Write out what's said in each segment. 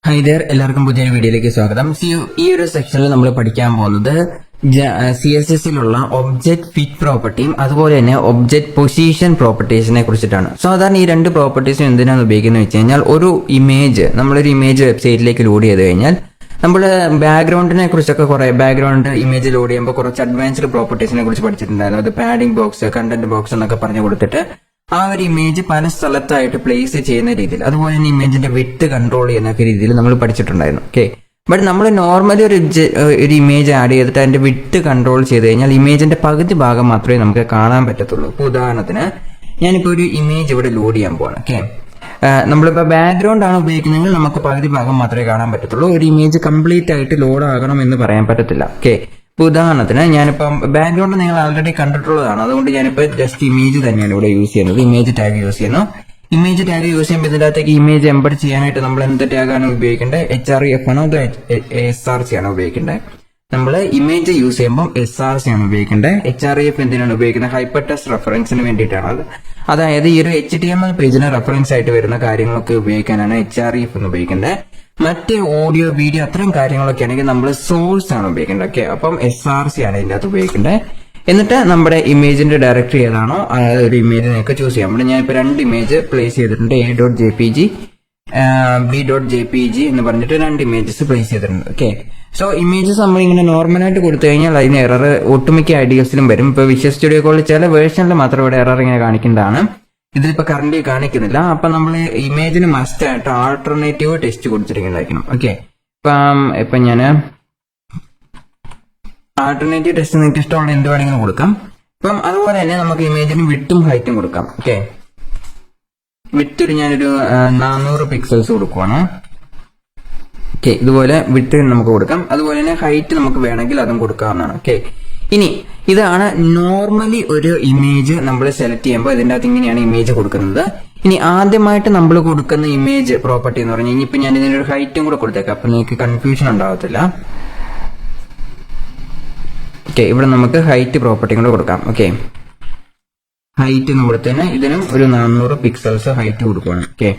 Hi there, എല്ലാവർക്കും പുതിയൊരു വീഡിയോയിലേക്ക് സ്വാഗതം. ഈ ഒരു സെക്ഷനിൽ നമ്മൾ പഠിക്കാൻ പോകുന്നത് CSSലുള്ള ഒബ്ജക്റ്റ് ഫിറ്റ് പ്രോപ്പർട്ടിയും അതുപോലെ തന്നെ ഒബ്ജക്റ്റ് പൊസിഷൻ പ്രോപ്പർട്ടീസിനെ കുറിച്ചിട്ടാണ്. സാധാരണ ഈ രണ്ട് പ്രോപ്പർട്ടീസും എന്തിനാണ് ഉപയോഗിക്കുന്നത് വെച്ച് കഴിഞ്ഞാൽ, ഒരു ഇമേജ് നമ്മളൊരു ഇമേജ് വെബ്സൈറ്റിലേക്ക് ലോഡ് ചെയ്ത് കഴിഞ്ഞാൽ നമ്മൾ ബാക്ക്ഗ്രൗണ്ടിനെ കുറിച്ചൊക്കെ ബാക്ക്ഗ്രൗണ്ട് ഇമേജ് ലോഡ് ചെയ്യുമ്പോൾ കുറച്ച് അഡ്വാൻസ്ഡ് പ്രോപ്പർട്ടീസിനെ കുറിച്ച് പഠിച്ചിട്ടുണ്ടായിരുന്നു. അത് പാഡിംഗ് ബോക്സ്, കണ്ടന്റ് ബോക്സ് എന്നൊക്കെ പറഞ്ഞു കൊടുത്തിട്ട് ആ ഒരു ഇമേജ് പല സ്ഥലത്തായിട്ട് പ്ലേസ് ചെയ്യുന്ന രീതിയിൽ, അതുപോലെ തന്നെ ഇമേജിന്റെ വിഡ്ത് കൺട്രോൾ ചെയ്യുന്ന രീതിയിൽ നമ്മൾ പഠിച്ചിട്ടുണ്ടായിരുന്നു. ഓക്കെ, ബട്ട് നമ്മൾ നോർമലി ഒരു ഇമേജ് ആഡ് ചെയ്തിട്ട് അതിന്റെ വിഡ്ത് കൺട്രോൾ ചെയ്ത് കഴിഞ്ഞാൽ ഇമേജിന്റെ പകുതി ഭാഗം മാത്രമേ നമുക്ക് കാണാൻ പറ്റത്തുള്ളൂ. ഇപ്പോൾ ഉദാഹരണത്തിന് ഞാനിപ്പോൾ ഒരു ഇമേജ് ഇവിടെ ലോഡ് ചെയ്യാൻ പോകണം. ഓക്കെ, നമ്മളിപ്പോൾ ബാക്ക്ഗ്രൗണ്ട് ആണ് ഉപയോഗിക്കുന്നതെങ്കിൽ നമുക്ക് പകുതി ഭാഗം മാത്രമേ കാണാൻ പറ്റത്തുള്ളൂ. ഒരു ഇമേജ് കംപ്ലീറ്റ് ആയിട്ട് ലോഡ് ആകണം എന്ന് പറയാൻ പറ്റത്തില്ല. ഓക്കെ, ഉദാഹരണത്തിന് ഞാനിപ്പം ബാക്ക്ഗ്രൗണ്ട് നിങ്ങൾ ആൾറെഡി കണ്ടിട്ടുള്ളതാണ്, അതുകൊണ്ട് ഞാനിപ്പോൾ ജസ്റ്റ് ഇമേജ് തന്നെയാണ് ഇവിടെ യൂസ് ചെയ്യുന്നത്. ഇമേജ് ടാഗ് യൂസ് ചെയ്യുന്നു. ഇമേജ് ടാഗ് യൂസ് ചെയ്യുമ്പോൾ ഇതിനകത്തേക്ക് ഇമേജ് എംബഡ് ചെയ്യാനായിട്ട് നമ്മൾ എന്ത് ടാഗാണ് ഉപയോഗിക്കേണ്ടത്? HREF ആണോ അതോ SRC ആണോ ഉപയോഗിക്കേണ്ടത്? നമ്മൾ ഇമേജ് യൂസ് ചെയ്യുമ്പോൾ SRC ആണ് ഉപയോഗിക്കേണ്ടത്. HREF എന്തിനാണ് ഉപയോഗിക്കുന്നത്? ഹൈപ്പർ ടെക്സ്റ്റ് റെഫറൻസിന് വേണ്ടിയിട്ടാണ്. അതായത് ഈ ഒരു HTML പേജിന് റെഫറൻസ് ആയിട്ട് വരുന്ന കാര്യങ്ങളൊക്കെ ഉപയോഗിക്കാനാണ് HREF എന്ന് ഉപയോഗിക്കേണ്ടത്. മറ്റേ ഓഡിയോ, വീഡിയോ അത്തരം കാര്യങ്ങളൊക്കെ ആണെങ്കിൽ നമ്മൾ സോഴ്സ് ആണ് ഉപയോഗിക്കേണ്ടത്. ഓക്കെ, അപ്പം SRC ആണ് ഇതിൻ്റെ അകത്ത് ഉപയോഗിക്കേണ്ടത്. എന്നിട്ട് നമ്മുടെ ഇമേജിന്റെ ഡയറക്ടറി ഏതാണോ ഒരു ഇമേജ് നിങ്ങൾക്ക് ചൂസ് ചെയ്യാം. ഇവിടെ ഞാൻ ഇപ്പോൾ രണ്ട് ഇമേജ് പ്ലേസ് ചെയ്തിട്ടുണ്ട്. A.jpg, B.jpg എന്ന് പറഞ്ഞിട്ട് രണ്ട് ഇമേജസ് പ്ലേസ് ചെയ്തിട്ടുണ്ട്. ഓക്കെ, സോ ഇമേജസ് നമ്മൾ ഇങ്ങനെ നോർമലായിട്ട് കൊടുത്തു കഴിഞ്ഞാൽ അതിന് എറർ ഒട്ടുമിക്ക ഐഡിയൽസിലും വരും. ഇപ്പോൾ വിഷ്വൽ സ്റ്റുഡിയോ കോഡിൽ ചില വേർഷനിൽ മാത്രം ഇവിടെ എറർ ഇങ്ങനെ കാണിക്കുന്നതാണ്. ഇതിലിപ്പോൾ കറന്റ് കാണിക്കുന്നില്ല. അപ്പൊ നമ്മൾ ഇമേജിന് മസ്റ്റ് ആയിട്ട് ആൾട്ടർനേറ്റീവ് ടെക്സ്റ്റ് കൊടുത്തിരിക്കുന്നതായിരിക്കണം. ഓക്കെ, ഇപ്പം ഞാൻ ആൾട്ടർനേറ്റീവ് ടെക്സ്റ്റ് നിങ്ങൾക്ക് ഇഷ്ടമുള്ള എന്ത് വേണമെങ്കിലും കൊടുക്കാം. ഇപ്പം അതുപോലെ തന്നെ നമുക്ക് ഇമേജിന് വിഡ്ത്തും ഹൈറ്റും കൊടുക്കാം. ഓക്കെ, വിഡ്ത്ത് ഞാനൊരു 400 പിക്സൽസ് കൊടുക്കുവാണ്. ഓക്കെ, ഇതുപോലെ വിഡ്ത്ത് നമുക്ക് കൊടുക്കാം. അതുപോലെ തന്നെ ഹൈറ്റ് നമുക്ക് വേണമെങ്കിൽ അതും കൊടുക്കാവുന്നതാണ്. ഓക്കെ, ഇനി ഇതാണ് നോർമലി ഒരു ഇമേജ് നമ്മൾ സെലക്ട് ചെയ്യുമ്പോൾ ഇതിൻ്റെ അകത്ത് ഇങ്ങനെയാണ് ഇമേജ് കൊടുക്കുന്നത്. ഇനി ആദ്യമായിട്ട് നമ്മൾ കൊടുക്കുന്ന ഇമേജ് പ്രോപ്പർട്ടി എന്ന് പറഞ്ഞാൽ, ഇനിയിപ്പോൾ ഞാൻ ഇതിനൊരു ഹൈറ്റും കൂടെ കൊടുത്തേക്കാം, അപ്പം നിങ്ങൾക്ക് കൺഫ്യൂഷൻ ഉണ്ടാകത്തില്ല. ഓക്കെ, ഇവിടെ നമുക്ക് ഹൈറ്റ് പ്രോപ്പർട്ടി കൂടെ കൊടുക്കാം. ഓക്കെ, ഹൈറ്റ് എന്ന് കൊടുത്തതിന് ഇതിനും ഒരു 400 പിക്സൽസ് ഹൈറ്റ് കൊടുക്കുകയാണ്. ഓക്കെ,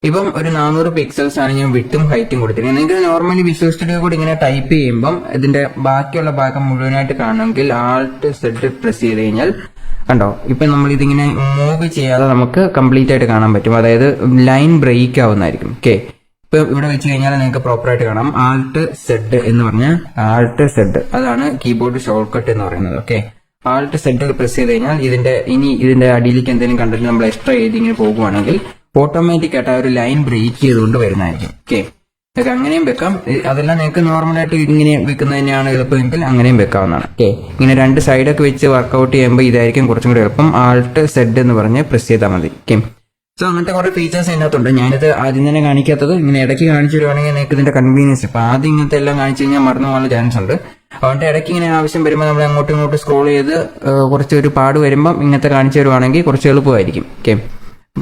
ഇപ്പം ഒരു 400 പിക്സൽസ് ആണ് ഞാൻ വിഡ്ത്തും ഹൈറ്റും കൊടുത്തിരിക്കുന്നത്. നിങ്ങൾക്ക് നോർമലി വിഷ്വൽ സ്റ്റുഡിയോ കൂടി ഇങ്ങനെ ടൈപ്പ് ചെയ്യുമ്പം ഇതിന്റെ ബാക്കിയുള്ള ഭാഗം മുഴുവനായിട്ട് കാണണമെങ്കിൽ Alt+Z പ്രസ് ചെയ്ത് കഴിഞ്ഞാൽ കണ്ടോ, ഇപ്പം നമ്മൾ ഇതിങ്ങനെ മൂവ് ചെയ്യാതെ നമുക്ക് കംപ്ലീറ്റ് ആയിട്ട് കാണാൻ പറ്റും. അതായത് ലൈൻ ബ്രേക്ക് ആവുന്നതായിരിക്കും. ഓക്കെ, ഇപ്പൊ ഇവിടെ വെച്ച് കഴിഞ്ഞാൽ നിങ്ങൾക്ക് പ്രോപ്പറായിട്ട് കാണാം. Alt+Z എന്ന് പറഞ്ഞാൽ Alt+Z അതാണ് കീബോർഡ് ഷോർട്ട് കട്ട് എന്ന് പറയുന്നത്. ഓക്കെ, Alt+Z പ്രസ് ചെയ്ത് കഴിഞ്ഞാൽ ഇതിന്റെ അടിയിലേക്ക് എന്തെങ്കിലും കണ്ടിട്ട് നമ്മൾ എക്സ്ട്രാ എഴുതി ഇങ്ങനെ പോകുവാണെങ്കിൽ ഓട്ടോമാറ്റിക് ആയിട്ട് ആ ഒരു ലൈൻ ബ്രേക്ക് ചെയ്തുകൊണ്ട് വരുന്നതായിരിക്കും. ഓക്കെ, നിങ്ങൾക്ക് അങ്ങനെയും വെക്കാം. അതെല്ലാം നിങ്ങൾക്ക് നോർമലായിട്ട് ഇങ്ങനെ വെക്കുന്നത് തന്നെയാണ് എളുപ്പമെങ്കിൽ അങ്ങനെയും വെക്കാവുന്നതാണ്. ഓക്കെ, ഇങ്ങനെ രണ്ട് സൈഡൊക്കെ വെച്ച് വർക്കൗട്ട് ചെയ്യുമ്പോൾ ഇതായിരിക്കും കുറച്ചും കൂടി എളുപ്പം. Alt+Z എന്ന് പറഞ്ഞ് പ്രസ് ചെയ്താൽ മതി. ഓക്കെ, സോ അങ്ങനത്തെ കുറെ ഫീച്ചേഴ്സ് അതിനകത്തുണ്ട്. ഞാനിത് ആദ്യം തന്നെ കാണിക്കാത്തത് ഇങ്ങനെ ഇടയ്ക്ക് കാണിച്ചു തരുവാണെങ്കിൽ നിങ്ങൾക്ക് ഇതിന്റെ കൺവീനിയൻസ്, ഇപ്പൊ ആദ്യം ഇങ്ങനത്തെ എല്ലാം കാണിച്ചു കഴിഞ്ഞാൽ മറന്നു പോകാനുള്ള ചാൻസ് ഉണ്ട്. അതുകൊണ്ട് ഇടയ്ക്ക് ഇങ്ങനെ ആവശ്യം വരുമ്പോൾ നമ്മൾ അങ്ങോട്ടും ഇങ്ങോട്ടും സ്ക്രോൾ ചെയ്ത് കുറച്ച് ഒരു പാട് വരുമ്പം ഇങ്ങനത്തെ കാണിച്ചു തരുവാണെങ്കിൽ കുറച്ച് എളുപ്പമായിരിക്കും. ഓക്കെ,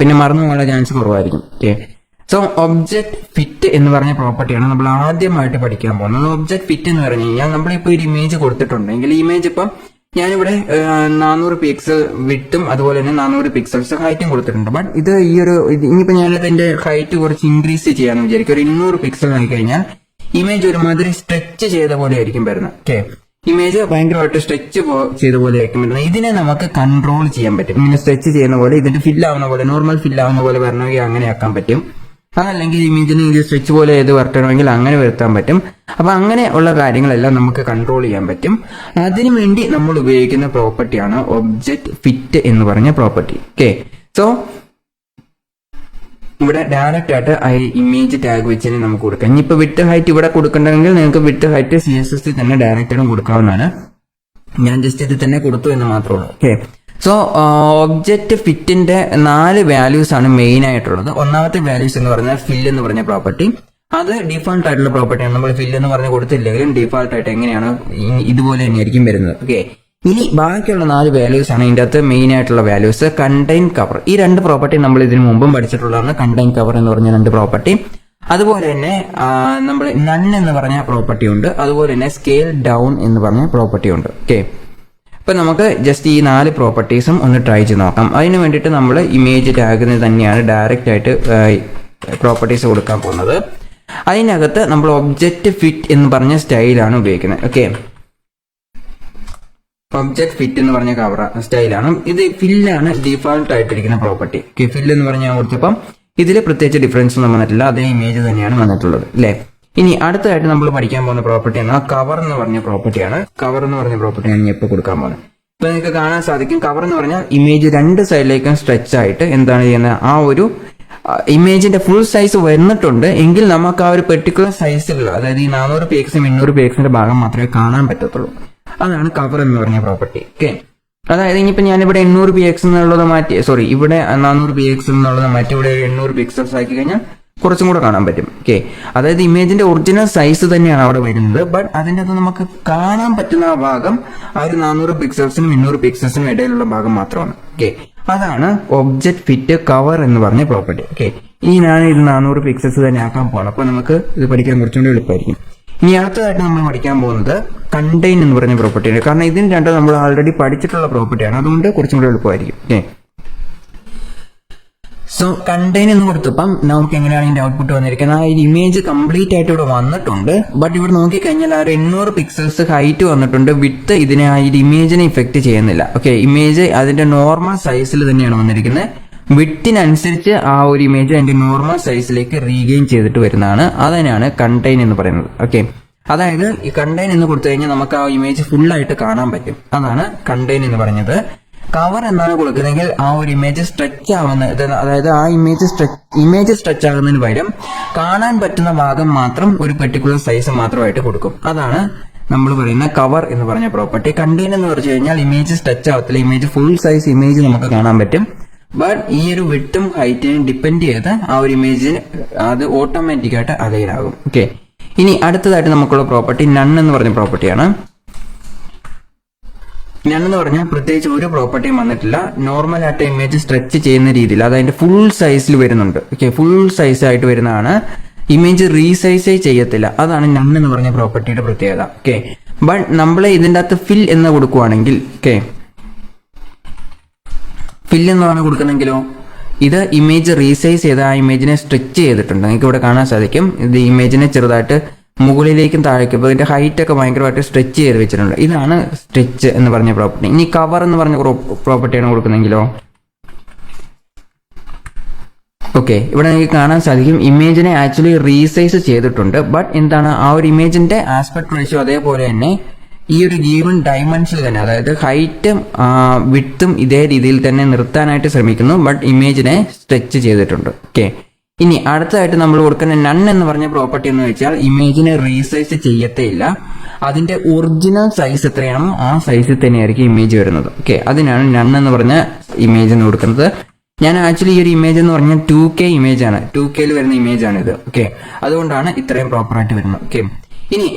പിന്നെ മറന്നു പോകാനുള്ള ചാൻസ് കുറവായിരിക്കും. ഓക്കെ, സോ ഒബ്ജക്റ്റ് ഫിറ്റ് എന്ന് പറഞ്ഞ പ്രോപ്പർട്ടിയാണ് നമ്മൾ ആദ്യമായിട്ട് പഠിക്കാൻ പോകുന്നത്. ഒബ്ജക്റ്റ് ഫിറ്റ് എന്ന് പറഞ്ഞു കഴിഞ്ഞാൽ നമ്മളിപ്പോൾ ഒരു ഇമേജ് കൊടുത്തിട്ടുണ്ടെങ്കിൽ ഇമേജ് ഇപ്പം ഞാനിവിടെ 400 പിക്സൽ വിഡ്ത്തും അതുപോലെ തന്നെ 400 പിക്സൽസ് ഹൈറ്റും കൊടുത്തിട്ടുണ്ട്. ബട്ട് ഇനിയിപ്പോൾ ഞാനിത് എന്റെ ഹൈറ്റ് കുറച്ച് ഇൻക്രീസ് ചെയ്യാന്ന് വിചാരിക്കും. ഒരു 200 പിക്സൽ ആയി കഴിഞ്ഞാൽ ഇമേജ് ഒരുമാതിരി സ്ട്രെച്ച് ചെയ്ത പോലെ ആയിരിക്കും വരുന്നത്. ഓക്കെ, ഇമേജ് ഭയങ്കരമായിട്ട് സ്ട്രെച്ച് ചെയ്ത പോലെ ആയിരിക്കും വരുന്നത്. ഇതിനെ നമുക്ക് കൺട്രോൾ ചെയ്യാൻ പറ്റും. ഇങ്ങനെ സ്ട്രെച്ച് ചെയ്യുന്ന പോലെ, ഇതിന്റെ ഫില്ലാവുന്ന പോലെ, നോർമൽ ഫില്ലാവുന്ന പോലെ വരണമെങ്കിൽ അങ്ങനെ ആക്കാൻ പറ്റും. അതല്ലെങ്കിൽ ഇമേജിന് സ്ട്രെച്ച് പോലെ ഏത് വരട്ടണമെങ്കിൽ അങ്ങനെ വരുത്താൻ പറ്റും. അപ്പൊ അങ്ങനെ ഉള്ള കാര്യങ്ങളെല്ലാം നമുക്ക് കൺട്രോൾ ചെയ്യാൻ പറ്റും. അതിനുവേണ്ടി നമ്മൾ ഉപയോഗിക്കുന്ന പ്രോപ്പർട്ടിയാണ് ഒബ്ജക്റ്റ് ഫിറ്റ് എന്ന് പറഞ്ഞ പ്രോപ്പർട്ടി. ഓക്കെ, സോ ഇവിടെ ഡയറക്റ്റ് ആയിട്ട് ഇമേജ് ടാഗ് വെച്ച് നമുക്ക് കൊടുക്കാം. ഇനിയിപ്പോൾ വിഡ്ത്ത് ഹൈറ്റ് ഇവിടെ കൊടുക്കണമെങ്കിൽ നിങ്ങൾക്ക് വിഡ്ത്ത് ഹൈറ്റ് CSS തന്നെ ഡയറക്റ്റ് ആയിട്ടും കൊടുക്കാവുന്നതാണ്. ഞാൻ ജസ്റ്റ് ഇത് തന്നെ കൊടുത്തു എന്ന് മാത്രമേ ഉള്ളൂ. ഓക്കെ, സോ ഒബ്ജക്റ്റ് ഫിറ്റിന്റെ 4 വാല്യൂസ് ആണ് മെയിൻ ആയിട്ടുള്ളത്. ഒന്നാമത്തെ വാല്യൂസ് എന്ന് പറഞ്ഞാൽ ഫിൽ എന്ന് പറഞ്ഞ പ്രോപ്പർട്ടി. അത് ഡിഫോൾട്ട് ആയിട്ടുള്ള പ്രോപ്പർട്ടിയാണ്. നമ്മൾ ഫിൽ എന്ന് പറഞ്ഞ് കൊടുത്തില്ലെങ്കിലും ഡിഫോൾട്ട് ആയിട്ട് എങ്ങനെയാണ് ഇതുപോലെ തന്നെയായിരിക്കും വരുന്നത്. ഓക്കെ, ഇനി ബാക്കിയുള്ള 4 വാല്യൂസ് ആണ് ഇതിന്റെ അകത്ത് മെയിൻ ആയിട്ടുള്ള വാല്യൂസ്. കണ്ടെയ്ൻ കവർ, ഈ രണ്ട് പ്രോപ്പർട്ടി നമ്മൾ ഇതിനു മുമ്പും പഠിച്ചിട്ടുള്ളതാണ്. കണ്ടെയ്ൻ കവർ എന്ന് പറഞ്ഞ രണ്ട് പ്രോപ്പർട്ടി. അതുപോലെ തന്നെ നമ്മൾ നൺ എന്ന് പറഞ്ഞ പ്രോപ്പർട്ടി ഉണ്ട്. അതുപോലെ തന്നെ സ്കെയിൽ ഡൗൺ എന്ന് പറഞ്ഞ പ്രോപ്പർട്ടി ഉണ്ട്. ഓക്കെ, ഇപ്പൊ നമുക്ക് ജസ്റ്റ് ഈ 4 പ്രോപ്പർട്ടീസും ഒന്ന് ട്രൈ ചെയ്ത് നോക്കാം. അതിന് വേണ്ടിയിട്ട് നമ്മൾ ഇമേജ് ടാഗിന് തന്നെയാണ് ഡയറക്റ്റ് ആയിട്ട് പ്രോപ്പർട്ടീസ് കൊടുക്കാൻ പോകുന്നത്. അതിനകത്ത് നമ്മൾ ഒബ്ജക്റ്റ് ഫിറ്റ് എന്ന് പറഞ്ഞ സ്റ്റൈലാണ് ഉപയോഗിക്കുന്നത്. ഓക്കെ, ഒബ്ജക്ട് ഫിറ്റ് എന്ന് പറഞ്ഞ സ്റ്റൈലാണ് ഇത്. ഫില്ലാണ് ഡീഫാൾട്ട് ആയിട്ടിരിക്കുന്ന പ്രോപ്പർട്ടി. ഓക്കെ, ഫില്ല് എന്ന് പറഞ്ഞാൽ കൊടുത്തപ്പം ഇതിൽ പ്രത്യേകിച്ച് ഡിഫറൻസ് ഒന്നും വന്നിട്ടില്ല, അതേ ഇമേജ് തന്നെയാണ് വന്നിട്ടുള്ളത് അല്ലേ. ഇനി അടുത്തതായിട്ട് നമ്മൾ പഠിക്കാൻ പോകുന്ന പ്രോപ്പർട്ടി എന്നാൽ കവർ എന്ന് പറഞ്ഞ പ്രോപ്പർട്ടിയാണ്. കവർ എന്ന് പറഞ്ഞ പ്രോപ്പർട്ടിയാണ് ഞാൻ ഇപ്പോൾ കൊടുക്കാൻ പോകുന്നത്. ഇപ്പൊ നിങ്ങൾക്ക് കാണാൻ സാധിക്കും, കവർ എന്ന് പറഞ്ഞാൽ ഇമേജ് രണ്ട് സൈഡിലേക്കും സ്ട്രെച്ച് ആയിട്ട് എന്താണ് ചെയ്യുന്നത്, ആ ഒരു ഇമേജിന്റെ ഫുൾ സൈസ് വന്നിട്ടുണ്ട് എങ്കിൽ നമുക്ക് ആ ഒരു പെർട്ടിക്കുലർ സൈസിലുള്ള, അതായത് ഈ 400 px 800 px ഭാഗം മാത്രമേ കാണാൻ പറ്റത്തുള്ളൂ. അതാണ് കവർ എന്ന് പറഞ്ഞ പ്രോപ്പർട്ടി. ഓക്കെ, അതായത് ഇനിയിപ്പോ ഞാനിവിടെ 800 px എന്നുള്ളത് മാറ്റി, സോറി ഇവിടെ 400 px എന്നുള്ളത് മാറ്റി ഇവിടെ 800 പിക്സൽസ് ആക്കി കഴിഞ്ഞാൽ കുറച്ചും കൂടെ കാണാൻ പറ്റും. ഓക്കെ, അതായത് ഇമേജിന്റെ ഒറിജിനൽ സൈസ് തന്നെയാണ് അവിടെ വരുന്നത്, ബട്ട് അതിൻ്റെ അകത്ത് നമുക്ക് കാണാൻ പറ്റുന്ന ആ ഭാഗം ആ ഒരു 400 പിക്സൽസിനും 800 പിക്സൽസിനും ഇടയിലുള്ള ഭാഗം മാത്രമാണ്. ഓക്കെ, അതാണ് ഒബ്ജക്ട് ഫിറ്റ് കവർ എന്ന് പറഞ്ഞ പ്രോപ്പർട്ടി. ഓക്കെ, ഇനി ഞാൻ ഇത് 400 പിക്സൽസ് തന്നെ ആക്കാൻ പോകണം, അപ്പൊ നമുക്ക് ഇത് പഠിക്കാൻ കുറച്ചുകൂടി എളുപ്പമായിരിക്കും. ഇനി അടുത്തതായിട്ട് നമ്മൾ പഠിക്കാൻ പോകുന്നത് കണ്ടെയ്ൻ എന്ന് പറഞ്ഞ പ്രോപ്പർട്ടിയാണ്. കാരണം ഇതിന് രണ്ടും നമ്മൾ ആൾറെഡി പഠിച്ചിട്ടുള്ള പ്രോപ്പർട്ടിയാണ്, അതുകൊണ്ട് കുറച്ചും കൂടി എളുപ്പമായിരിക്കും. ഓക്കെ, സോ കണ്ടെയ്ൻ എന്ന് കൊടുത്തപ്പം നമുക്ക് എങ്ങനെയാണ് ഇതിന്റെ ഔട്ട്പുട്ട് വന്നിരിക്കുന്നത്, ആ ഒരു ഇമേജ് കംപ്ലീറ്റ് ആയിട്ട് ഇവിടെ വന്നിട്ടുണ്ട്. ബട്ട് ഇവിടെ നോക്കിക്കഴിഞ്ഞാൽ ആ ഒരു 800 പിക്സൽസ് ഹൈറ്റ് വന്നിട്ടുണ്ട്, വിഡ്ത്ത് ഇതിനെ ആ ഒരു ഇമേജിനെ ഇഫക്ട് ചെയ്യുന്നില്ല. ഓക്കെ, ഇമേജ് അതിന്റെ നോർമൽ സൈസിൽ തന്നെയാണ് വന്നിരിക്കുന്നത്. വിഡ്ത്തിനനുസരിച്ച് ആ ഒരു ഇമേജ് അതിന്റെ നോർമൽ സൈസിലേക്ക് റീഗെയിൻ ചെയ്തിട്ട് വരുന്നതാണ്. അതിനാണ് കണ്ടെയ്ൻ എന്ന് പറയുന്നത്. ഓക്കെ, അതായത് ഈ കണ്ടെയ്ൻ എന്ന് കൊടുത്തു കഴിഞ്ഞാൽ നമുക്ക് ആ ഇമേജ് ഫുൾ ആയിട്ട് കാണാൻ പറ്റും. അതാണ് കണ്ടെയ്ൻ എന്ന് പറഞ്ഞത്. കവർ എന്നാണ് കൊടുക്കുന്നതെങ്കിൽ ആ ഒരു ഇമേജ് സ്ട്രെച്ച് ആവുന്ന, അതായത് ആ ഇമേജ് സ്ട്രെച്ച് ആകുന്നതിന് പകരം കാണാൻ പറ്റുന്ന ഭാഗം മാത്രം ഒരു പെർട്ടിക്കുലർ സൈസ് മാത്രമായിട്ട് കൊടുക്കും. അതാണ് നമ്മൾ പറയുന്ന കവർ എന്ന് പറഞ്ഞ പ്രോപ്പർട്ടി. കണ്ടെയ്ൻ എന്ന് പറഞ്ഞു കഴിഞ്ഞാൽ ഇമേജ് സ്ട്രെച്ച് ആവത്തില്ല, ഇമേജ് ഫുൾ സൈസ് ഇമേജ് നമുക്ക് കാണാൻ പറ്റും. ബട്ട് ഈ ഒരു വിഡ്ത്തും ഹൈറ്റിനും ഡിപ്പെൻഡ് ചെയ്ത് ആ ഒരു ഇമേജിന് അത് ഓട്ടോമാറ്റിക് ആയിട്ട് അലൈൻ ആകും. ഓക്കെ, ഇനി അടുത്തതായിട്ട് നമുക്കുള്ള പ്രോപ്പർട്ടി നൺ എന്ന് പറഞ്ഞ പ്രോപ്പർട്ടിയാണ്. നൺ എന്ന് പറഞ്ഞാൽ പ്രത്യേകിച്ച് ഒരു പ്രോപ്പർട്ടിയും വന്നിട്ടില്ല, നോർമൽ ആയിട്ട് ഇമേജ് സ്ട്രെച്ച് ചെയ്യുന്ന രീതിയിൽ അത് അതിന്റെ ഫുൾ സൈസിൽ വരുന്നുണ്ട്. ഓക്കെ, ഫുൾ സൈസ് ആയിട്ട് വരുന്നതാണ്, ഇമേജ് റീസൈസേ ചെയ്യത്തില്ല. അതാണ് നൺ എന്ന് പറഞ്ഞ പ്രോപ്പർട്ടിയുടെ പ്രത്യേകത. ഓക്കെ, ബട്ട് നമ്മൾ ഇതിന്റെ അകത്ത് ഫിൽ എന്ന് കൊടുക്കുവാണെങ്കിൽ, ഓക്കെ, ഫിൽ എന്നാണ് കൊടുക്കുന്നെങ്കിലോ ഇത് ഇമേജ് റീസൈസ് ചെയ്ത് ആ ഇമേജിനെ സ്ട്രെച്ച് ചെയ്തിട്ടുണ്ട്. നിങ്ങൾക്ക് ഇവിടെ കാണാൻ സാധിക്കും, ഇത് ഇമേജിനെ ചെറുതായിട്ട് മുകളിലേക്കും താഴേക്കും, അപ്പോൾ ഇതിന്റെ ഹൈറ്റ് ഒക്കെ ഭയങ്കരമായിട്ട് സ്ട്രെച്ച് ചെയ്ത് വെച്ചിട്ടുണ്ട്. ഇതാണ് സ്ട്രെച്ച് എന്ന് പറഞ്ഞ പ്രോപ്പർട്ടി. ഇനി കവർ എന്ന് പറഞ്ഞ പ്രോപ്പർട്ടിയാണ് കൊടുക്കുന്നെങ്കിലോ, ഓക്കെ, ഇവിടെ നിങ്ങൾക്ക് കാണാൻ സാധിക്കും ഇമേജിനെ ആക്ച്വലി റീസൈസ് ചെയ്തിട്ടുണ്ട്. ബട്ട് എന്താണ്, ആ ഒരു ഇമേജിന്റെ ആസ്പെക്ട് റേഷ്യോ അതേപോലെ തന്നെ ഈ ഒരു ഗീവൺ ഡയമെൻഷനിൽ തന്നെ, അതായത് ഹൈറ്റും വിഡ്ത്തും ഇതേ രീതിയിൽ തന്നെ നിർത്താനായിട്ട് ശ്രമിക്കുന്നു, ബട്ട് ഇമേജിനെ സ്ട്രെച്ച് ചെയ്തിട്ടുണ്ട്. ഓക്കെ, ഇനി അടുത്തതായിട്ട് നമ്മൾ കൊടുക്കുന്ന നൺ എന്ന് പറഞ്ഞ പ്രോപ്പർട്ടി എന്ന് വെച്ചാൽ ഇമേജിനെ റീസൈസ് ചെയ്യത്തേ ഇല്ല, അതിന്റെ ഒറിജിനൽ സൈസ് എത്രയാണോ ആ സൈസിൽ തന്നെയായിരിക്കും ഇമേജ് വരുന്നത്. ഓക്കെ, അതിനാണ് നൺ എന്ന് പറഞ്ഞ ഇമേജ് എന്ന് കൊടുക്കുന്നത്. ഞാൻ ആക്ച്വലി ഈ ഒരു ഇമേജ് എന്ന് പറഞ്ഞാൽ 2K ഇമേജ് ആണ്, 2Kയിൽ വരുന്ന ഇമേജ് ആണ് ഇത്. ഓക്കെ, അതുകൊണ്ടാണ് ഇത്രയും പ്രോപ്പറായിട്ട് വരുന്നത്. ഓക്കെ, ഇനി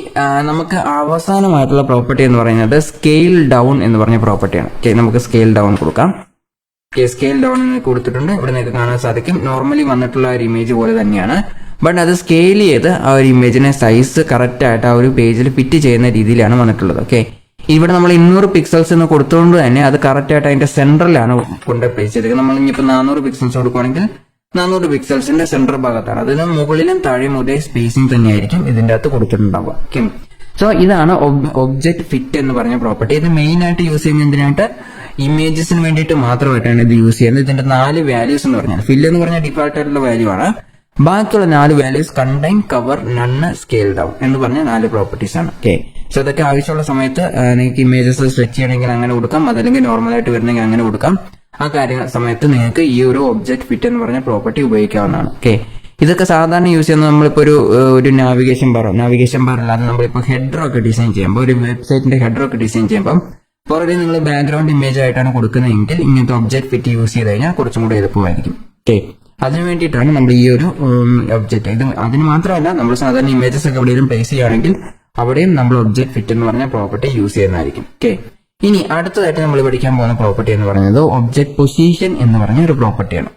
നമുക്ക് അവസാനമായിട്ടുള്ള പ്രോപ്പർട്ടി എന്ന് പറയുന്നത് സ്കെയിൽ ഡൗൺ എന്ന് പറഞ്ഞ പ്രോപ്പർട്ടിയാണ്. ഓക്കെ, നമുക്ക് സ്കെയിൽ ഡൗൺ കൊടുക്കാം. സ്കെയിൽ ഡൗൺ കൊടുത്തിട്ടുണ്ട്, ഇവിടെ നിങ്ങൾക്ക് കാണാൻ സാധിക്കും നോർമലി വന്നിട്ടുള്ള ഒരു ഇമേജ് പോലെ തന്നെയാണ്, ബട്ട് അത് സ്കെയിൽ ചെയ്ത് ആ ഒരു ഇമേജിനെ സൈസ് കറക്റ്റ് ആയിട്ട് ആ ഒരു പേജിൽ ഫിറ്റ് ചെയ്യുന്ന രീതിയിലാണ് വന്നിട്ടുള്ളത്. ഓക്കെ, ഇവിടെ നമ്മൾ 200 പിക്സൽസ് എന്ന് കൊടുത്തുകൊണ്ട് തന്നെ അത് കറക്റ്റ് ആയിട്ട് അതിന്റെ സെൻട്രലാണ് കൊണ്ട് പ്ലേസ് ചെയ്തിരിക്കുന്നത്. നമ്മൾ ഇനിയിപ്പോൾ 400 പിക്സൽസ് കൊടുക്കുകയാണെങ്കിൽ 400 പിക്സൽസിന്റെ സെന്റർ ഭാഗത്താണ്, അതിന് മുകളിലും താഴെയും ഒരേ സ്പേസിംഗ് തന്നെയായിരിക്കും ഇതിന്റെ അകത്ത് കൊടുത്തിട്ടുണ്ടാവുക. ഓക്കെ, സോ ഇതാണ് ഒബ്ജക്ട് ഫിറ്റ് എന്ന് പറഞ്ഞ പ്രോപ്പർട്ടി. ഇത് മെയിൻ ആയിട്ട് യൂസ് ചെയ്യുന്നത് എന്തിനായിട്ട്, ഇമേജസിന് വേണ്ടിയിട്ട് മാത്രമായിട്ടാണ് ഇത് യൂസ് ചെയ്യുന്നത്. ഇതിന്റെ 4 വാല്യൂസ് എന്ന് പറഞ്ഞാൽ, ഫിൽ എന്ന് പറഞ്ഞാൽ ഡിഫാൾട്ട് ആയിട്ടുള്ള വാല്യൂ ആണ്, ബാക്കിയുള്ള 4 values contain, cover, നണ്ണ്, scale down എന്ന് പറഞ്ഞ 4 പ്രോപ്പർട്ടീസ് ആണ്. ഓക്കെ, സോ ഇതൊക്കെ ആവശ്യമുള്ള സമയത്ത് നിങ്ങൾക്ക് ഇമേജസ് സ്ട്രെച്ച് ചെയ്യണമെങ്കിൽ അങ്ങനെ കൊടുക്കാം, അതല്ലെങ്കിൽ നോർമലായിട്ട് വരുന്നെങ്കിൽ അങ്ങനെ കൊടുക്കാം. ആ സമയത്ത് നിങ്ങൾക്ക് ഈ ഒരു ഒബ്ജക്ട് ഫിറ്റ് എന്ന് പറഞ്ഞ പ്രോപ്പർട്ടി ഉപയോഗിക്കാവുന്നതാണ്. ഓക്കെ, ഇതൊക്കെ സാധാരണ യൂസ് ചെയ്യുന്നത് നമ്മളിപ്പോൾ ഒരു നാവിഗേഷൻ ബാർ അല്ലാതെ നമ്മളിപ്പോൾ ഹെഡർ ഒക്കെ ഡിസൈൻ ചെയ്യുമ്പോൾ, ഒരു വെബ്സൈറ്റിന്റെ ഹെഡർ ഒക്കെ ഡിസൈൻ ചെയ്യുമ്പോൾ പുറകെ നിങ്ങൾ ബാക്ക്ഗ്രൗണ്ട് ഇമേജ് ആയിട്ടാണ് കൊടുക്കുന്നതെങ്കിൽ ഇങ്ങനത്തെ ഒബ്ജക്ട് ഫിറ്റ് യൂസ് ചെയ്ത് കഴിഞ്ഞാൽ കുറച്ചും കൂടി എളുപ്പമായിരിക്കും. ഓക്കെ, അതിനു വേണ്ടിയിട്ടാണ് നമ്മൾ ഈ ഒരു ഒബ്ജക്ട്, ഇത് അതിന് മാത്രമല്ല നമ്മൾ സാധാരണ ഇമേജസ് ഒക്കെ എവിടെയെങ്കിലും പ്ലേസ് ചെയ്യുകയാണെങ്കിൽ അവിടെയും നമ്മൾ ഒബ്ജക്ട് ഫിറ്റ് എന്ന് പറഞ്ഞ പ്രോപ്പർട്ടി യൂസ് ചെയ്യുന്നതായിരിക്കും. ഓക്കെ, ഇനി അടുത്തതായിട്ട് നമ്മൾ പഠിക്കാൻ പോകുന്ന പ്രോപ്പർട്ടി എന്ന് പറയുന്നത് ഒബ്ജക്ട് പൊസിഷൻ എന്ന് പറഞ്ഞ ഒരു പ്രോപ്പർട്ടിയാണ്.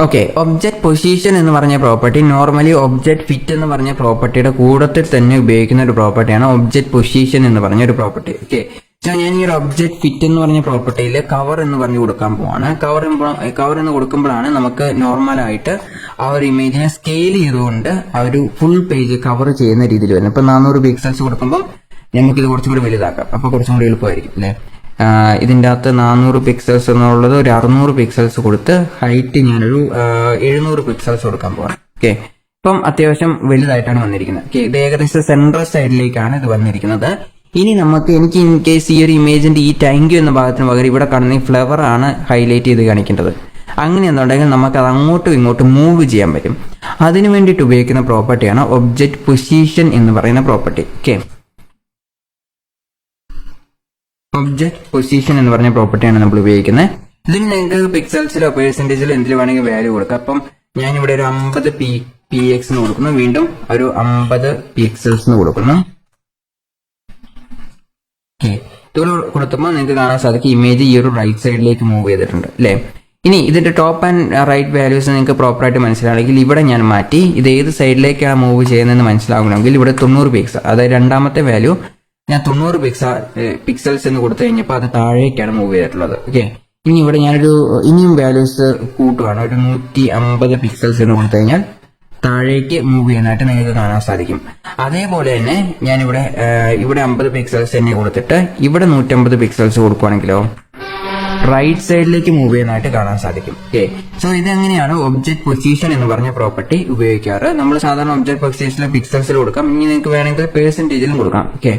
ഓക്കെ, ഒബ്ജക്ട് പൊസിഷൻ എന്ന് പറഞ്ഞ പ്രോപ്പർട്ടി നോർമലി ഒബ്ജക്ട് ഫിറ്റ് എന്ന് പറഞ്ഞ പ്രോപ്പർട്ടിയുടെ കൂടത്തിൽ തന്നെ ഉപയോഗിക്കുന്ന ഒരു പ്രോപ്പർട്ടിയാണ് ഒബ്ജക്ട് പൊസിഷൻ എന്ന് പറഞ്ഞ ഒരു പ്രോപ്പർട്ടി. ഓക്കെ, സോ ഞാൻ ഈ ഒരു ഒബ്ജക്ട് ഫിറ്റ് എന്ന് പറഞ്ഞ പ്രോപ്പർട്ടിയിൽ കവർ എന്ന് പറഞ്ഞു കൊടുക്കാൻ പോവാണ്. കവർ എന്ന് കൊടുക്കുമ്പോഴാണ് നമുക്ക് നോർമലായിട്ട് ആ ഒരു ഇമേജിനെ സ്കെയിൽ ചെയ്തുകൊണ്ട് ആ ഒരു ഫുൾ പേജ് കവർ ചെയ്യുന്ന രീതിയിൽ വരുന്നത്. ഇപ്പൊ 400 പിക്സൽസ് കൊടുക്കുമ്പോൾ നമുക്കിത് കുറച്ചും കൂടി വലുതാക്കാം. അപ്പൊ കുറച്ചും കൂടി എളുപ്പമായിരിക്കും അല്ലെ. ഇതിന്റെ അകത്ത് 400 പിക്സൽസ് എന്നുള്ളത് ഒരു 600 പിക്സൽസ് കൊടുത്ത് ഹൈറ്റ് ഞാനൊരു 700 പിക്സൽസ് കൊടുക്കാൻ പോവാണ്. ഓക്കെ, ഇപ്പം അത്യാവശ്യം വലുതായിട്ടാണ് വന്നിരിക്കുന്നത്. ഓക്കെ, ഇത് ഏകദേശം സെൻട്രൽ സൈഡിലേക്കാണ് ഇത് വന്നിരിക്കുന്നത്. ഇനി എനിക്ക് ഇൻ കേസ് ഈ ഒരു ഇമേജിന്റെ ഈ താങ്ക് യു എന്ന ഭാഗത്തിന് പകരം ഇവിടെ കാണുന്ന ഈ ഫ്ലവർ ആണ് ഹൈലൈറ്റ് ചെയ്ത് കാണിക്കേണ്ടത്. അങ്ങനെയെന്നുണ്ടെങ്കിൽ നമുക്ക് അത് അങ്ങോട്ടും ഇങ്ങോട്ടും മൂവ് ചെയ്യാൻ പറ്റും. അതിനു വേണ്ടിയിട്ട് ഉപയോഗിക്കുന്ന പ്രോപ്പർട്ടിയാണ് ഒബ്ജക്ട് പൊസിഷൻ എന്ന് പറയുന്ന പ്രോപ്പർട്ടി. ഓക്കെ, ഒബ്ജക്ട് പൊസിഷൻ എന്ന് പറഞ്ഞ പ്രോപ്പർട്ടിയാണ് നമ്മൾ ഉപയോഗിക്കുന്നത്. ഇതിന് നിങ്ങൾക്ക് പിക്സൽസിലോ പെർസെന്റേജിലോ എന്തിൽ വേണമെങ്കിൽ വാല്യൂ കൊടുക്കാം. അപ്പം ഞാനിവിടെ ഒരു 50 px എന്ന് കൊടുക്കുന്നു, വീണ്ടും ഒരു 50 പിക്സൽസ് എന്ന് കൊടുക്കുന്നു. ഓക്കെ, ഇതുപോലെ കൊടുക്കുമ്പോൾ നിങ്ങൾക്ക് കാണാൻ സാധിക്കും ഇമേജ് ഈ ഒരു റൈറ്റ് സൈഡിലേക്ക് മൂവ് ചെയ്തിട്ടുണ്ട് അല്ലേ. ഇനി ഇതിന്റെ ടോപ്പ് ആൻഡ് റൈറ്റ് വാല്യൂസ് നിങ്ങൾക്ക് പ്രോപ്പറായിട്ട് മനസ്സിലാണെങ്കിൽ ഇവിടെ ഞാൻ മാറ്റി ഇത് ഏത് സൈഡിലേക്കാണ് മൂവ് ചെയ്യുന്നതെന്ന് മനസ്സിലാകണമെങ്കിൽ ഇവിടെ 90 പിക്സൽ, അതായത് രണ്ടാമത്തെ വാല്യൂ ഞാൻ 90 പിക്സൽസ് എന്ന് കൊടുത്തു കഴിഞ്ഞപ്പോൾ അത് താഴേക്കാണ് മൂവ് ചെയ്തിട്ടുള്ളത്. ഓക്കെ, ഇനി ഇവിടെ ഞാനൊരു ഇനിയും വാല്യൂസ് കൂട്ടുകയാണ്. ഒരു 150 പിക്സൽസ് എന്ന് കൊടുത്തു കഴിഞ്ഞാൽ താഴേക്ക് മൂവ് ചെയ്യാനായിട്ട് നിങ്ങൾക്ക് കാണാൻ സാധിക്കും. അതേപോലെ തന്നെ ഞാനിവിടെ 50 പിക്സൽസ് തന്നെ കൊടുത്തിട്ട് ഇവിടെ 150 പിക്സൽസ് കൊടുക്കുകയാണെങ്കിലോ റൈറ്റ് സൈഡിലേക്ക് മൂവ് ചെയ്യാനായിട്ട് കാണാൻ സാധിക്കും. ഓക്കെ, സോ ഇതെങ്ങനെയാണ് ഒബ്ജക്ട് പൊസിഷൻ എന്ന് പറഞ്ഞ പ്രോപ്പർട്ടി ഉപയോഗിക്കാറ്. നമ്മൾ സാധാരണ ഒബ്ജക്ട് പൊസിഷനിലെ പിക്സൽസിൽ കൊടുക്കാം. ഇനി നിങ്ങൾക്ക് വേണമെങ്കിൽ പെർസെന്റേജിലും കൊടുക്കാം. ഓക്കെ,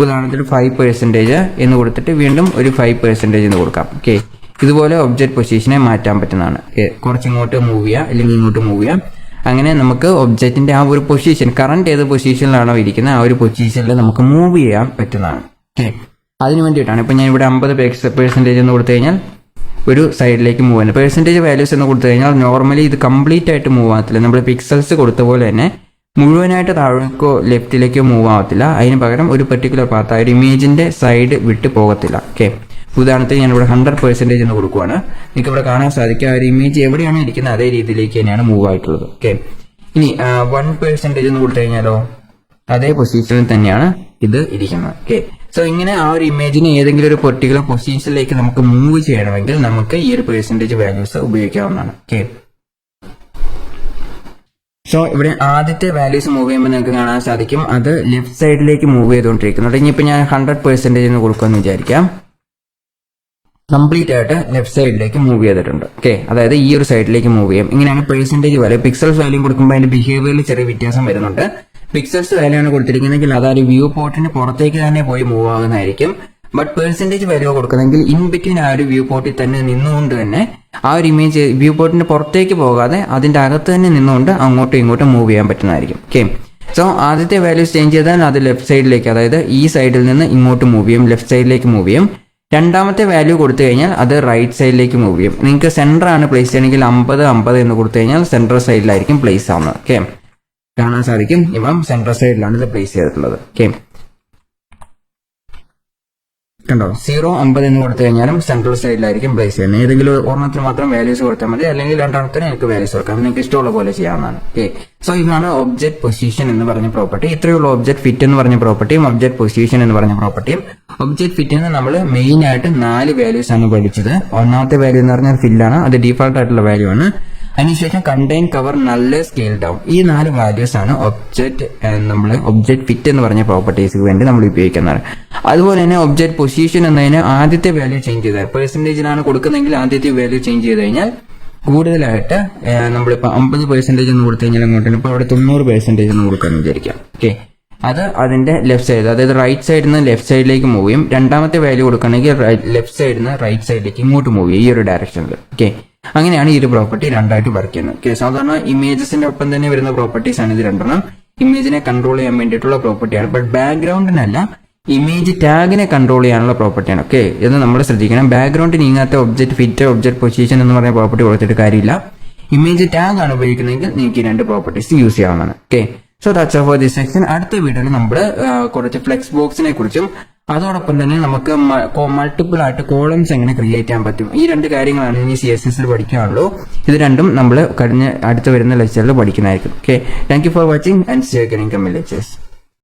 ഉദാഹരണത്തിന് 5% എന്ന് കൊടുത്തിട്ട് വീണ്ടും ഒരു 5% എന്ന് കൊടുക്കാം. ഓക്കെ, ഇതുപോലെ ഒബ്ജക്ട് പൊസിഷനെ മാറ്റാൻ പറ്റുന്നതാണ്. കുറച്ചിങ്ങോട്ട് മൂവ് ചെയ്യാം, അല്ലെങ്കിൽ ഇങ്ങോട്ട് മൂവ് ചെയ്യാം. അങ്ങനെ നമുക്ക് ഒബ്ജക്റ്റിന്റെ ആ ഒരു പൊസിഷൻ, കറന്റ് ഏത് പൊസിഷനിലാണോ ഇരിക്കുന്നത് ആ ഒരു പൊസിഷനിൽ നമുക്ക് മൂവ് ചെയ്യാൻ പറ്റുന്നതാണ്. ഓക്കെ, അതിന് വേണ്ടിയിട്ടാണ് ഇപ്പൊ ഞാൻ ഇവിടെ 50% എന്ന് കൊടുത്തു കഴിഞ്ഞാൽ ഒരു സൈഡിലേക്ക് മൂവ് ചെയ്യുന്നത്. പെർസെന്റേജ് വാല്യൂസ് എന്ന് കൊടുത്തു കഴിഞ്ഞാൽ നോർമലി ഇത് കംപ്ലീറ്റ് ആയിട്ട് മൂവ് ആകത്തില്ല. നമ്മൾ പിക്സൽസ് കൊടുത്ത പോലെ തന്നെ മുഴുവനായിട്ട് താഴേക്കോ ലെഫ്റ്റിലേക്കോ മൂവ് ആവത്തില്ല. അതിന് പകരം ഒരു പെർട്ടിക്കുലർ പാത്ത് ആ ഒരു ഇമേജിന്റെ സൈഡ് വിട്ട് പോകത്തില്ല. ഓക്കെ, ഉദാഹരണത്തിന് ഞാൻ ഇവിടെ 100% എന്ന് കൊടുക്കുവാണ്. നിങ്ങൾക്ക് ഇവിടെ കാണാൻ സാധിക്കും ആ ഒരു ഇമേജ് എവിടെയാണ് ഇരിക്കുന്നത് അതേ രീതിയിലേക്ക് തന്നെയാണ് മൂവ് ആയിട്ടുള്ളത്. ഓക്കെ, ഇനി 1% എന്ന് കൊടുത്തു കഴിഞ്ഞാലോ അതേ പൊസിഷനിൽ തന്നെയാണ് ഇത് ഇരിക്കുന്നത്. ഓക്കെ, സോ ഇങ്ങനെ ആ ഒരു ഇമേജിനെ ഏതെങ്കിലും ഒരു പെർട്ടിക്കുലർ പൊസിഷനിലേക്ക് നമുക്ക് മൂവ് ചെയ്യണമെങ്കിൽ നമുക്ക് ഈ ഒരു പെർസെന്റേജ് വാല്യൂസ് ഉപയോഗിക്കാവുന്നതാണ്. ഓക്കെ, സോ ഇവിടെ ആദ്യത്തെ വാല്യൂസ് മൂവ് ചെയ്യുമ്പോൾ നിങ്ങൾക്ക് കാണാൻ സാധിക്കും അത് ലെഫ്റ്റ് സൈഡിലേക്ക് മൂവ് ചെയ്തുകൊണ്ടിരിക്കുന്നുണ്ട്. ഇനിയിപ്പോൾ ഞാൻ 100% എന്ന് കൊടുക്കുമെന്ന് വിചാരിക്കാം. കംപ്ലീറ്റ് ആയിട്ട് ലെഫ്റ്റ് സൈഡിലേക്ക് മൂവ് ചെയ്തിട്ടുണ്ട്. ഓക്കെ, അതായത് ഈ ഒരു സൈഡിലേക്ക് മൂവ് ചെയ്യും. ഇങ്ങനെയാണ് പെർസെന്റേജ് വാല്യൂ. പിക്സൽസ് വാല്യൂ കൊടുക്കുമ്പോൾ അതിന്റെ ബിഹേവിയറിൽ ചെറിയ വ്യത്യാസം വരുന്നുണ്ട്. പിക്സൽസ് വാല്യൂ ആണ് കൊടുത്തിരിക്കുന്നതെങ്കിൽ അതൊരു വ്യൂ പോർട്ടിന് പുറത്തേക്ക് തന്നെ പോയി മൂവ് ആകുന്നതായിരിക്കും. ബട്ട് പെർസെന്റേജ് വാല്യൂ കൊടുക്കുന്നെങ്കിൽ ഇൻ ബിറ്റ്വീൻ ആ ഒരു വ്യൂ പോർട്ടിൽ തന്നെ നിന്നുകൊണ്ട് തന്നെ ആ ഒരു ഇമേജ് വ്യൂ പോർട്ടിന് പുറത്തേക്ക് പോകാതെ അതിന്റെ അകത്ത് തന്നെ നിന്നുകൊണ്ട് അങ്ങോട്ടും ഇങ്ങോട്ടും മൂവ് ചെയ്യാൻ പറ്റുന്നതായിരിക്കും. ഓക്കെ, സോ ആദ്യത്തെ വാല്യൂസ് ചേഞ്ച് ചെയ്താൽ അത് ലെഫ്റ്റ് സൈഡിലേക്ക്, അതായത് ഈ സൈഡിൽ നിന്ന് ഇങ്ങോട്ട് മൂവ് ചെയ്യും, ലെഫ്റ്റ് സൈഡിലേക്ക് മൂവ് ചെയ്യും. രണ്ടാമത്തെ വാല്യൂ കൊടുത്തു കഴിഞ്ഞാൽ അത് റൈറ്റ് സൈഡിലേക്ക് മൂവ് ചെയ്യും. നിങ്ങൾക്ക് സെന്റർ ആണ് പ്ലേസ് ചെയ്യണമെങ്കിൽ 50 എന്ന് കൊടുത്തു കഴിഞ്ഞാൽ സെൻട്രൽ സൈഡിലായിരിക്കും പ്ലേസ് ആവുന്നത്. ഓക്കെ, കാണാൻ സാധിക്കും ഇപ്പം സെൻട്രൽ സൈഡിലാണ് ഇത് പ്ലേസ് ചെയ്തിട്ടുള്ളത്. ഓക്കെ, കണ്ടോ 0-50 എന്ന് കൊടുത്തു കഴിഞ്ഞാലും സെൻട്രൽ സൈഡിലായിരിക്കും പ്ലേസ് ചെയ്യുന്നത്. ഏതെങ്കിലും ഒരെണ്ണത്തിന് മാത്രം വാല്യൂസ് കൊടുത്താൽ മതി, അല്ലെങ്കിൽ രണ്ടെണ്ണത്തിന് എനിക്ക് വാല്യൂസ് കൊടുക്കാം. നിങ്ങൾക്ക് ഇഷ്ടമുള്ള പോലെ ചെയ്യാവുന്നതാണ്. ഓക്കെ, സോ ഇതാണ് ഒബ്ജക്ട് പൊസിഷൻ എന്ന് പറഞ്ഞ പ്രോപ്പർട്ടി. ഇത്രയുള്ള ഒബ്ജക്ട് ഫിറ്റ് എന്ന് പറഞ്ഞ പ്രോപ്പർട്ടിയും ഒബ്ജക്ട് പൊസിഷൻ എന്ന് പറഞ്ഞ പ്രോപ്പർട്ടിയും. ഒബ്ജക്ട് ഫിറ്റിന് നമ്മൾ മെയിൻ ആയിട്ട് 4 വാല്യൂസ് ആണ് പഠിച്ചത്. ഒന്നാമത്തെ വാല്യൂ എന്ന് പറഞ്ഞാൽ ഫില്ലാണ്, അത് ഡീഫോൾട്ട് ആയിട്ടുള്ള വാല്യൂ ആണ്. അതിനുശേഷം കണ്ടെയ്ൻ, കവർ, നല്ല്, സ്കെയിൽ ഡൗൺ, ഈ 4 വാല്യൂസ് ആണ് ഒബ്ജക്ട് ഫിറ്റ് എന്ന് പറഞ്ഞ പ്രോപ്പർട്ടീസിന് വേണ്ടി നമ്മൾ ഉപയോഗിക്കുന്നത്. അതുപോലെ തന്നെ ഒബ്ജക്ട് പൊസിഷൻ എന്നതിന് ആദ്യത്തെ വാല്യൂ ചേഞ്ച് ചെയ്താൽ, പെർസെന്റേജിലാണ് കൊടുക്കുന്നതെങ്കിൽ ആദ്യത്തെ വാല്യൂ ചേഞ്ച് ചെയ്ത് കഴിഞ്ഞാൽ കൂടുതലായിട്ട് നമ്മളിപ്പോൾ 50% എന്ന് കൊടുത്തു കഴിഞ്ഞാൽ അങ്ങോട്ടാണ് ഇപ്പോൾ അവിടെ 90% എന്ന് കൊടുക്കാമെന്ന് വിചാരിക്കാം. ഓക്കെ, അത് അതിന്റെ ലെഫ്റ്റ് സൈഡ്, അതായത് റൈറ്റ് സൈഡിൽ നിന്ന് ലെഫ്റ്റ് സൈഡിലേക്ക് മൂവ് ചെയ്യും. രണ്ടാമത്തെ വാല്യൂ കൊടുക്കുകയാണെങ്കിൽ ലെഫ്റ്റ് സൈഡിൽ നിന്ന് റൈറ്റ് സൈഡിലേക്ക് ഇങ്ങോട്ട് മൂവ് ചെയ്യും, ഈ ഒരു ഡയറക്ഷനിൽ. ഓക്കെ, അങ്ങനെയാണ് ഈ ഒരു പ്രോപ്പർട്ടി രണ്ടായിട്ട് വർക്ക് ചെയ്യുന്നത്. ഓക്കെ, സാധാരണ ഇമേജസിന്റെ ഒപ്പം തന്നെ വരുന്ന പ്രോപ്പർട്ടീസ് ആണ് ഇത് രണ്ടെണ്ണം. ഇമേജിനെ കൺട്രോൾ ചെയ്യാൻ വേണ്ടിയിട്ടുള്ള പ്രോപ്പർട്ടിയാണ്. ബട്ട് ബാക്ക്ഗ്രൗണ്ടിനല്ല, ഇമേജ് ടാഗിനെ കൺട്രോൾ ചെയ്യാനുള്ള പ്രോപ്പർട്ടിയാണ്. ഓക്കെ, ഇത് നമ്മൾ ശ്രദ്ധിക്കണം. ബാക്ക്ഗ്രൗണ്ടിന് ഇങ്ങനത്തെ ഒബ്ജക്ട് ഫിറ്റ്, ഒബ്ജക്ട് പൊസിഷൻ എന്ന് പറഞ്ഞ പ്രോപ്പർട്ടി കൊടുത്തിട്ട് കാര്യമില്ല. ഇമേജ് ടാഗ് ആണ് ഉപയോഗിക്കുന്നതെങ്കിൽ നിങ്ങൾക്ക് ഈ 2 പ്രോപ്പർട്ടീസ് യൂസ് ചെയ്യാവുന്നതാണ്. Okay, so that's all for this section. അടുത്ത വീഡിയോയിൽ നമ്മൾ കുറച്ച് ഫ്ലെക്സ് ബോക്സിനെ കുറിച്ചും അതോടൊപ്പം തന്നെ നമുക്ക് മൾട്ടിപ്പിൾ ആയിട്ട് കോളംസ് എങ്ങനെ ക്രിയേറ്റ് ചെയ്യാൻ പറ്റും, ഈ 2 കാര്യങ്ങളാണ് ഇനി CSS പഠിക്കാനുള്ളൂ. ഇത് രണ്ടും നമ്മൾ അടുത്ത് വരുന്ന ലെക്ചറിൽ പഠിക്കുന്നതായിരിക്കും. Okay, thank you for watching and see you again in coming lectures.